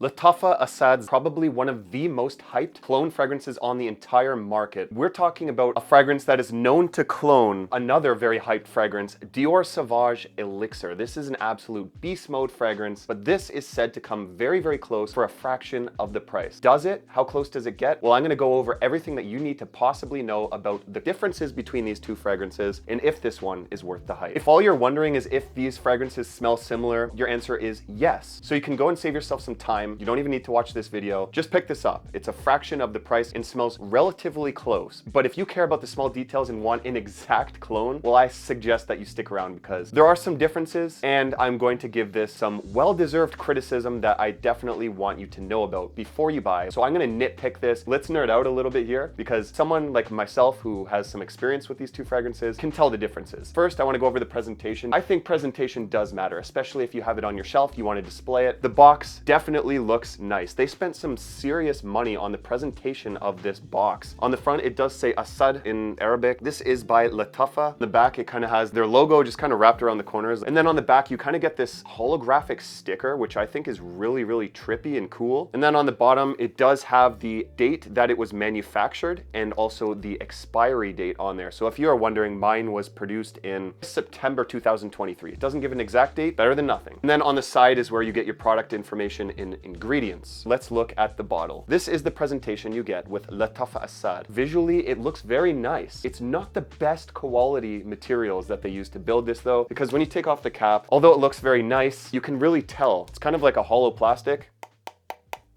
Lattafa Asad's probably one of the most hyped clone fragrances on the entire market. We're talking about a fragrance that is known to clone another very hyped fragrance, Dior Sauvage Elixir. This is an absolute beast mode fragrance, but this is said to come very, very close for a fraction of the price. Does it? How close does it get? Well, I'm gonna go over everything that you need to possibly know about the differences between these two fragrances and if this one is worth the hype. If all you're wondering is if these fragrances smell similar, your answer is yes. So you can go and save yourself some time. You don't even need to watch this video. Just pick this up. It's a fraction of the price and smells relatively close. But if you care about the small details and want an exact clone, well, I suggest that you stick around because there are some differences and I'm going to give this some well-deserved criticism that I definitely want you to know about before you buy. So I'm gonna nitpick this. Let's nerd out a little bit here because someone like myself who has some experience with these two fragrances can tell the differences. First, I wanna go over the presentation. I think presentation does matter, especially if you have it on your shelf, you wanna display it. The box definitely looks nice. They spent some serious money on the presentation of this box. On the front, it does say Asad in Arabic. This is by Lattafa. The back, it kind of has their logo just kind of wrapped around the corners. And then on the back, you kind of get this holographic sticker, which I think is really, really trippy and cool. And then on the bottom, it does have the date that it was manufactured and also the expiry date on there. So if you are wondering, mine was produced in September 2023. It doesn't give an exact date, better than nothing. And then on the side is where you get your product information in ingredients. Let's look at the bottle. This is the presentation you get with Lattafa Asad. Visually, it looks very nice. It's not the best quality materials that they use to build this though, because when you take off the cap, although it looks very nice, you can really tell. It's kind of like a hollow plastic.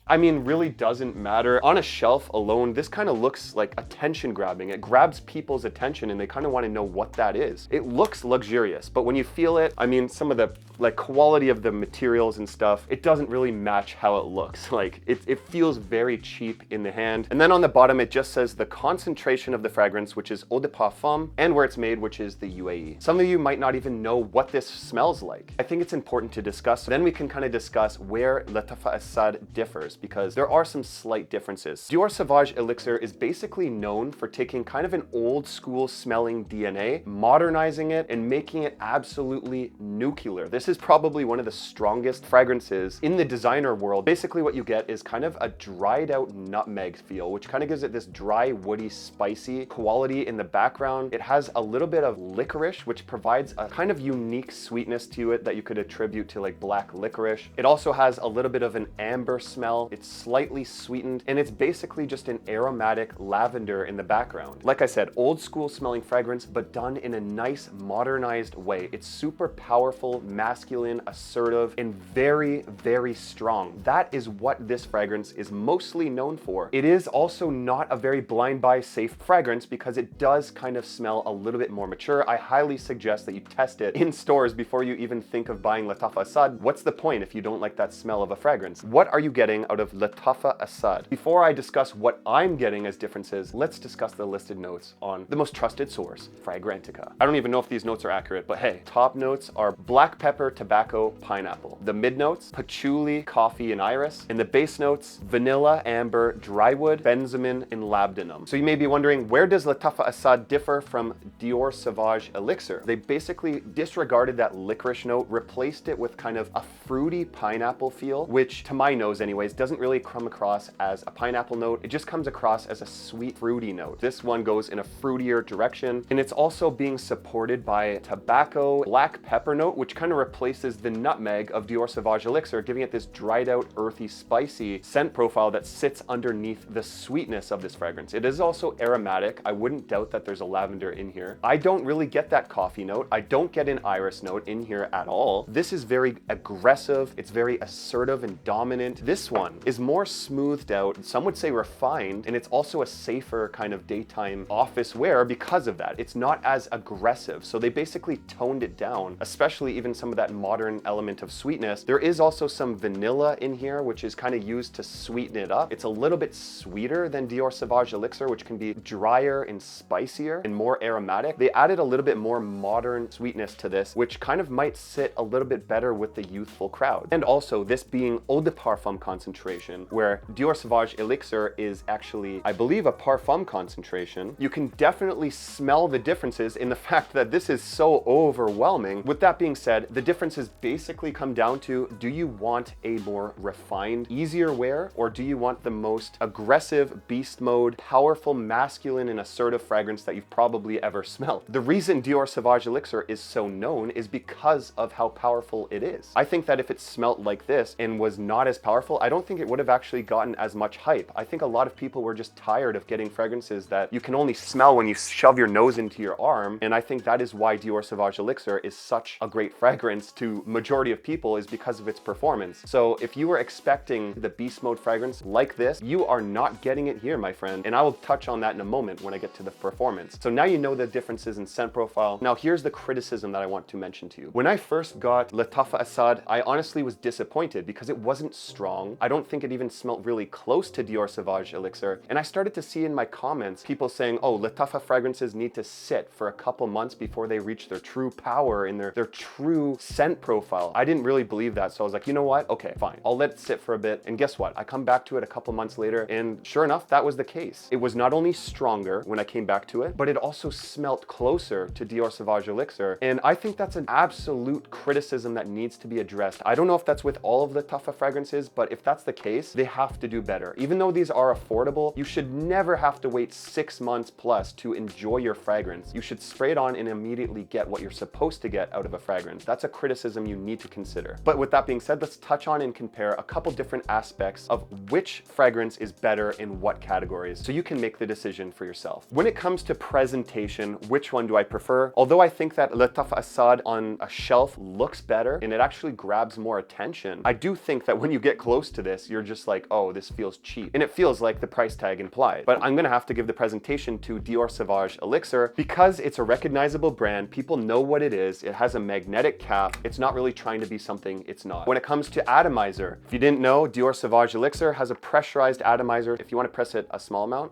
I mean, really doesn't matter. On a shelf alone, this kind of looks like attention grabbing. It grabs people's attention and they kind of want to know what that is. It looks luxurious, but when you feel it, I mean, some of the quality of the materials and stuff, it doesn't really match how it looks. Like it feels very cheap in the hand. And then on the bottom, it just says the concentration of the fragrance, which is eau de parfum, and where it's made, which is the UAE. Some of you might not even know what this smells like. I think it's important to discuss. Then we can kind of discuss where Lattafa Asad differs, because there are some slight differences. Dior Sauvage Elixir is basically known for taking kind of an old school smelling DNA, modernizing it, and making it absolutely nuclear. This is probably one of the strongest fragrances in the designer world. Basically what you get is kind of a dried out nutmeg feel, which kind of gives it this dry, woody, spicy quality in the background. It has a little bit of licorice, which provides a kind of unique sweetness to it that you could attribute to like black licorice. It also has a little bit of an amber smell. It's slightly sweetened, and it's basically just an aromatic lavender in the background. Like I said, old school smelling fragrance, but done in a nice, modernized way. It's super powerful, masculine, assertive, and very, very strong. That is what this fragrance is mostly known for. It is also not a very blind buy safe fragrance because it does kind of smell a little bit more mature. I highly suggest that you test it in stores before you even think of buying Lattafa Asad. What's the point if you don't like that smell of a fragrance? What are you getting out of Lattafa Asad? Before I discuss what I'm getting as differences, let's discuss the listed notes on the most trusted source, Fragrantica. I don't even know if these notes are accurate, but hey, top notes are black pepper, tobacco, pineapple. The mid notes, patchouli, coffee, and iris. And the base notes, vanilla, amber, drywood, benzoin, and labdanum. So you may be wondering, where does Lattafa Asad differ from Dior Sauvage Elixir? They basically disregarded that licorice note, replaced it with kind of a fruity pineapple feel, which to my nose anyways, doesn't really come across as a pineapple note. It just comes across as a sweet, fruity note. This one goes in a fruitier direction, and it's also being supported by tobacco, black pepper note, which kind of replaces the nutmeg of Dior Sauvage Elixir, giving it this dried out, earthy, spicy scent profile that sits underneath the sweetness of this fragrance. It is also aromatic. I wouldn't doubt that there's a lavender in here. I don't really get that coffee note. I don't get an iris note in here at all. This is very aggressive. It's very assertive and dominant. This one is more smoothed out. Some would say refined, and it's also a safer kind of daytime office wear because of that. It's not as aggressive. So they basically toned it down, especially even some of that modern element of sweetness. There is also some vanilla in here, which is kind of used to sweeten it up. It's a little bit sweeter than Dior Sauvage Elixir, which can be drier and spicier and more aromatic. They added a little bit more modern sweetness to this, which kind of might sit a little bit better with the youthful crowd. And also this being eau de parfum concentration, where Dior Sauvage Elixir is actually, I believe, a parfum concentration, you can definitely smell the differences in the fact that this is so overwhelming. With that being said, the differences basically come down to, do you want a more refined, easier wear, or do you want the most aggressive, beast mode, powerful, masculine, and assertive fragrance that you've probably ever smelled? The reason Dior Sauvage Elixir is so known is because of how powerful it is. I think that if it smelt like this and was not as powerful, I don't think it would have actually gotten as much hype. I think a lot of people were just tired of getting fragrances that you can only smell when you shove your nose into your arm, and I think that is why Dior Sauvage Elixir is such a great fragrance to majority of people, is because of its performance. So if you were expecting the beast mode fragrance like this, you are not getting it here, my friend, and I will touch on that in a moment when I get to the performance. So now you know the differences in scent profile. Now here's the criticism that I want to mention to you. When I first got Lattafa Asad, I honestly was disappointed because it wasn't strong. I don't think it even smelled really close to Dior Sauvage Elixir, and I started to see in my comments people saying, oh, Lattafa fragrances need to sit for a couple months before they reach their true power and their true scent profile. I didn't really believe that, so I was like, you know what? Okay, fine. I'll let it sit for a bit, and guess what? I come back to it a couple months later, and sure enough, that was the case. It was not only stronger when I came back to it, but it also smelt closer to Dior Sauvage Elixir, and I think that's an absolute criticism that needs to be addressed. I don't know if that's with all of Lattafa fragrances, but if that's the case, they have to do better. Even though these are affordable, you should never have to wait 6 months plus to enjoy your fragrance. You should spray it on and immediately get what you're supposed to get out of a fragrance. That's a criticism you need to consider. But with that being said, let's touch on and compare a couple different aspects of which fragrance is better in what categories, so you can make the decision for yourself. When it comes to presentation, which one do I prefer? Although I think that Lattafa Asad on a shelf looks better and it actually grabs more attention, I do think that when you get close to this, you're just like, oh, this feels cheap. And it feels like the price tag implied. But I'm gonna have to give the presentation to Dior Sauvage Elixir because it's a recognizable brand. People know what it is. It has a magnetic cap. It's not really trying to be something it's not. When it comes to atomizer, if you didn't know, Dior Sauvage Elixir has a pressurized atomizer. If you want to press it a small amount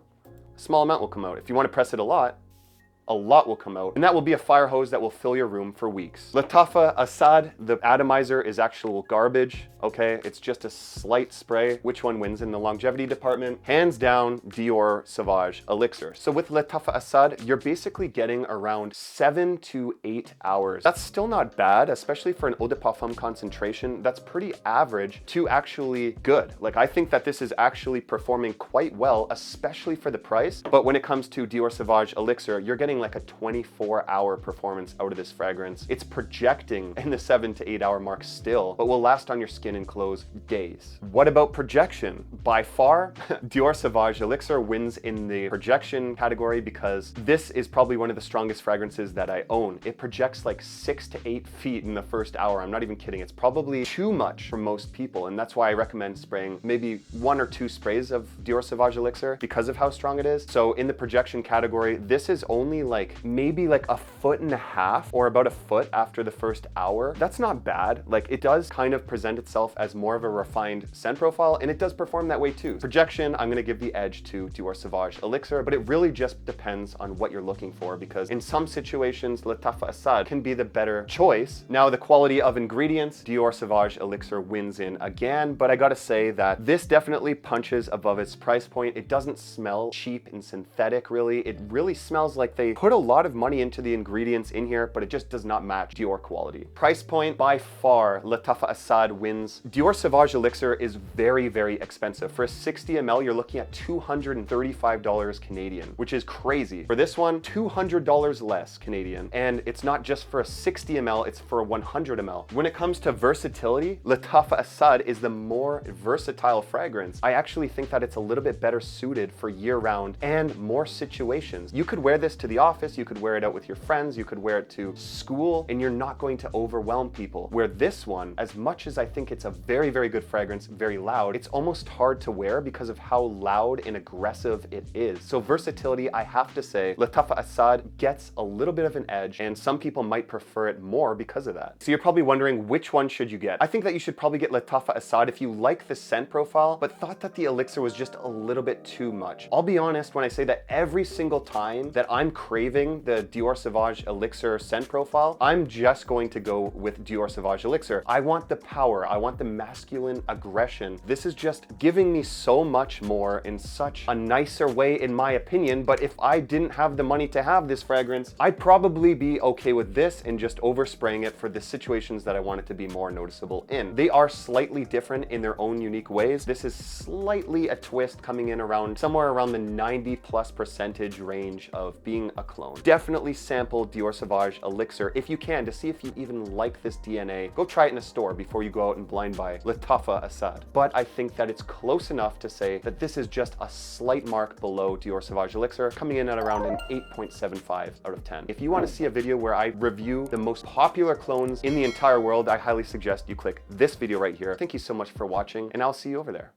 will come out. If you want to press it a lot will come out, and that will be a fire hose that will fill your room for weeks. Lattafa Asad, the atomizer is actual garbage, okay? It's just a slight spray. Which one wins in the longevity department? Hands down, Dior Sauvage Elixir. So with Lattafa Asad, you're basically getting around 7 to 8 hours. That's still not bad, especially for an eau de parfum concentration. That's pretty average to actually good. Like, I think that this is actually performing quite well, especially for the price. But when it comes to Dior Sauvage Elixir, you're getting like a 24-hour performance out of this fragrance. It's projecting in the 7 to 8 hour mark still, but will last on your skin and clothes days. What about projection? By far, Dior Sauvage Elixir wins in the projection category because this is probably one of the strongest fragrances that I own. It projects like 6 to 8 feet in the first hour. I'm not even kidding. It's probably too much for most people, and that's why I recommend spraying maybe 1 or 2 sprays of Dior Sauvage Elixir because of how strong it is. So in the projection category, this is only like maybe like 1.5 feet or about 1 foot after the first hour. That's not bad. Like, it does kind of present itself as more of a refined scent profile, and it does perform that way too. Projection, I'm gonna give the edge to Dior Sauvage Elixir, but it really just depends on what you're looking for, because in some situations, Lattafa Asad can be the better choice. Now, the quality of ingredients, Dior Sauvage Elixir wins in again, but I gotta say that this definitely punches above its price point. It doesn't smell cheap and synthetic, really. It really smells like they put a lot of money into the ingredients in here, but it just does not match Dior quality. Price point, by far, Lattafa Asad wins. Dior Sauvage Elixir is very, very expensive. For a 60 ml, you're looking at $235 Canadian, which is crazy. For this one, $200 less Canadian. And it's not just for a 60 ml, it's for a 100 ml. When it comes to versatility, Lattafa Asad is the more versatile fragrance. I actually think that it's a little bit better suited for year-round and more situations. You could wear this to the office, you could wear it out with your friends, you could wear it to school, and you're not going to overwhelm people. Where this one, as much as I think it's a very, very good fragrance, very loud, it's almost hard to wear because of how loud and aggressive it is. So versatility, I have to say, Lattafa Asad gets a little bit of an edge, and some people might prefer it more because of that. So you're probably wondering, which one should you get? I think that you should probably get Lattafa Asad if you like the scent profile, but thought that the elixir was just a little bit too much. I'll be honest when I say that every single time that I'm craving the Dior Sauvage Elixir scent profile, I'm just going to go with Dior Sauvage Elixir. I want the power, I want the masculine aggression. This is just giving me so much more in such a nicer way, in my opinion. But if I didn't have the money to have this fragrance, I'd probably be okay with this and just overspraying it for the situations that I want it to be more noticeable in. They are slightly different in their own unique ways. This is slightly a twist, coming in around somewhere around the 90+% range of being a clone. Definitely sample Dior Sauvage Elixir if you can, to see if you even like this DNA. Go try it in a store before you go out and blind buy Lattafa Asad. But I think that it's close enough to say that this is just a slight mark below Dior Sauvage Elixir, coming in at around an 8.75 out of 10. If you want to see a video where I review the most popular clones in the entire world, I highly suggest you click this video right here. Thank you so much for watching, and I'll see you over there.